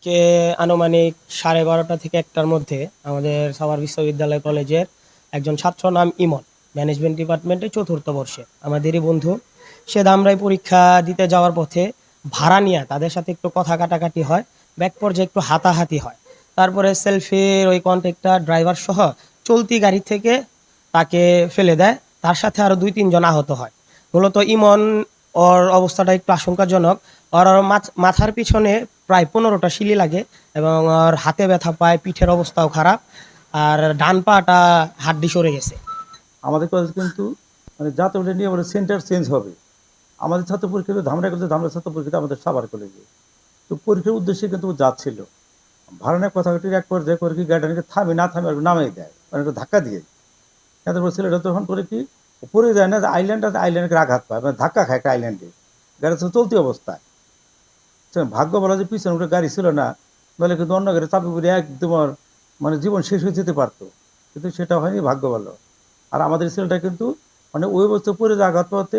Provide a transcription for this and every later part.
আজকে আনুমানিক 12:30 থেকে 1টার মধ্যে আমাদের সাভার বিশ্ববিদ্যালয় কলেজের একজন ছাত্র নাম ইমন, ম্যানেজমেন্ট ডিপার্টমেন্টে 4র্থ বর্ষে আমাদেরই বন্ধু। সে ধামরাই পরীক্ষা দিতে যাওয়ার পথে ভাড়া নিয়ে তাদের সাথে একটু কথা কাটাকাটি হয়, ব্যাক পর্যায়ে একটু হাতাহাতি হয়। তারপরে সেলফির ওই কন্ট্রাক্টর ড্রাইভার সহ চলতি গাড়ি থেকে তাকে ফেলে দেয়। তার সাথে আরো 2-3 জন আহত হয়। মূলত ইমন, ওর অবস্থাটা একটু আশঙ্কাজনক। ওর মাথার পিছনে প্রায় 15টা সিলি লাগে এবং ওর হাতে ব্যথা পায়, পিঠের অবস্থাও খারাপ, আর ডান পাটা হাড্ডি সরে গেছে। আমাদের কলেজ কিন্তু মানে যাতে ওটা নিয়ে বলে সেন্টার চেঞ্জ হবে। আমাদের ছাত্র পরীক্ষা ধামরা কলেজে, ধামরা ছাত্র পরীক্ষা আমাদের সাভার কলেজে। তো পরীক্ষার উদ্দেশ্যে কিন্তু ও যাচ্ছিল, ভাড়ানের কথাটির এক পর্যায়ে করে কি গাড়িটাকে থামে না থামে আর নামিয়ে দেয়, মানে একটা ধাক্কা দিয়ে। তারপর ছেলেটা তখন করে কি পড়ে যায় না, যে আইল্যান্ড আছে, আইল্যান্ডকে আঘাত পায়, মানে ধাক্কা খায় একটা আইল্যান্ডে, গাড়ি তো চলতি অবস্থায়। ভাগ্য বলা যে পিছনে উঠে গাড়ি ছিল না, নাহলে কিন্তু অন্য গাড়ি চাপে পড়ে একদম আর মানে জীবন শেষ হয়ে যেতে পারতো, কিন্তু সেটা হয়নি, ভাগ্য ভালো। আর আমাদের ছেলেটা কিন্তু মানে ওই অবস্থা পড়ে যে আঘাত পাওয়াতে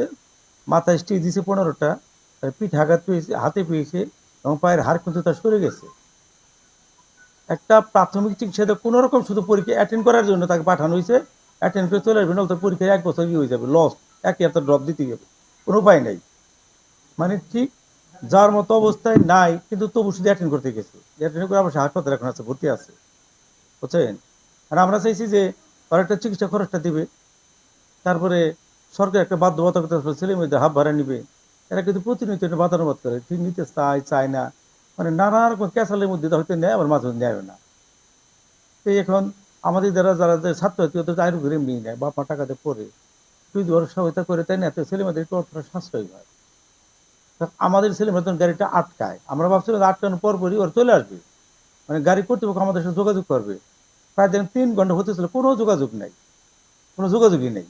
মাথায় স্টিচ দিয়েছে 15টা, পিঠে আঘাত পেয়েছে, হাতে পেয়েছে, এবং পায়ের হাড় কিন্তু তার সরে গেছে। একটা প্রাথমিক চিকিৎসা কোনো রকম শুধু পরীক্ষা অ্যাটেন্ড করার জন্য তাকে পাঠানো হয়েছে, অ্যাটেন্ড করে চলে আসবে, না তো পরীক্ষায় 1 বছর হয়ে যাবে, লস, 1 ইয়ার তো ড্রপ দিতে হবে, কোনো উপায় নেই। মানে ঠিক যার মতো অবস্থায় নাই, কিন্তু তবু শুধু অ্যাটেন্ড করতে গেছে, অ্যাটেন্ড করে আবার হাসপাতালে এখন আছে, ভর্তি আছে, বুঝছেন। আর আমরা চাইছি যে তার একটা চিকিৎসা খরচটা দিবে, তারপরে সরকার একটা বাধ্যবাধকতা ছেলের মধ্যে হাফ ভাড়া নিবে। এরা কিন্তু প্রতিনিয়ত এটা বাদানুবাদ করে, ঠিক নিতে চায় চায় না, মানে নানা রকম ক্যাসালের মধ্যে হয়তো নেয়, আবার মাঝে মধ্যে নেয় না। তো এখন আমাদের দ্বারা যারা যে ছাত্রছাত্রী ওদের আয়ু ঘুরে নিয়ে নেয়, বাপ মা টাকাতে পড়ে, যদি ওরা সহায়তা করে, তাই না, তো ছেলেমেয়েদের একটু অর্থটা সাশ্রয় হয়। আমাদের ছেলেমেয়ে তখন গাড়িটা আটকায়, আমরা ভাবছিলাম আটকানোর পরপরই ওর চলে আসবে, মানে গাড়ি কর্তৃপক্ষ আমাদের সাথে যোগাযোগ করবে। প্রায় দিন 3 ঘন্টা হতেছিল, কোনো যোগাযোগ নেই, কোনো যোগাযোগই নেই।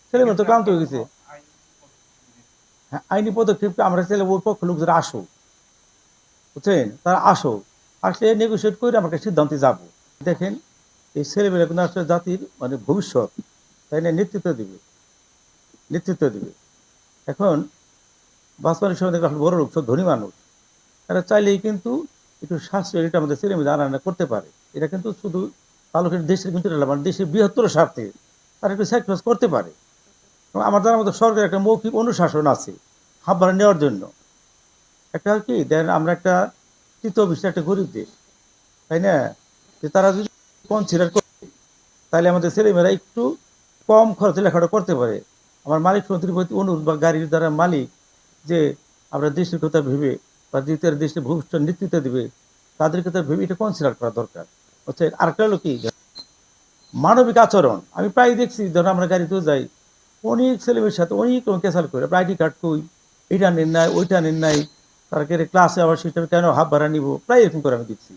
ছেলেমেয়ে তো ক্লান্ত হয়ে গেছে। হ্যাঁ, আইনি পদক্ষেপকে আমরা চাইলে ওই পক্ষ লোক যারা আসো, বুঝছেন, তারা আসো, আসলে নেগোসিয়েট করে আমরা একটা সিদ্ধান্তে যাব। দেখেন, এই ছেলেমেয়েরা কিন্তু আসলে জাতির মানে ভবিষ্যৎ, তাই না, নেতৃত্ব দিবে, নেতৃত্ব দিবে। এখন বাস্তবের সময় দেখলে বড় লোক, সব ধনী মানুষ, তারা চাইলেই কিন্তু একটু সাশ্রয় এটা আমাদের ছেলেমেয়েদের আনা করতে পারে। এটা কিন্তু শুধু তালুকের দেশের কিন্তু এটা না, মানে দেশের বৃহত্তর স্বার্থে তারা একটু স্যাক্রিফাইস করতে পারে। এবং আমার জানার মতো সরকারের একটা মৌখিক অনুশাসন আছে হাত ভাড়া নেওয়ার জন্য। একটা কি দেন, আমরা একটা তৃতীয় বিশ্বের একটা গরিব দেশ, তাই না, যে তারা যদি কনসিডার করে, তাহলে আমাদের ছেলেমেয়েরা একটু কম খরচে লেখাপড়া করতে পারে। আমার মালিক মন্ত্রীর প্রতি অনুরোধ, বা গাড়ির যারা মালিক, যে আমরা দেশের কথা ভেবে বা দ্বিতীয় দেশের ভবিষ্যৎ নেতৃত্ব দিবে, তাদের কথা ভেবে এটা কনসিডার করা দরকার। হচ্ছে আরেকটা হলো কি, মানবিক আচরণ। আমি প্রায় দেখছি যখন আমরা গাড়িতেও যাই, অনেক ছেলেমেয়ের সাথে অনেক ক্যাসাল করে, আইডি কার্ড কই, এটা নেন নাই, ওইটা নেন নাই, তার ক্লাসে আবার সিস্টেমে কেন হাফ ভাড়া নিব, প্রায় এরকম করে আমি দেখছি।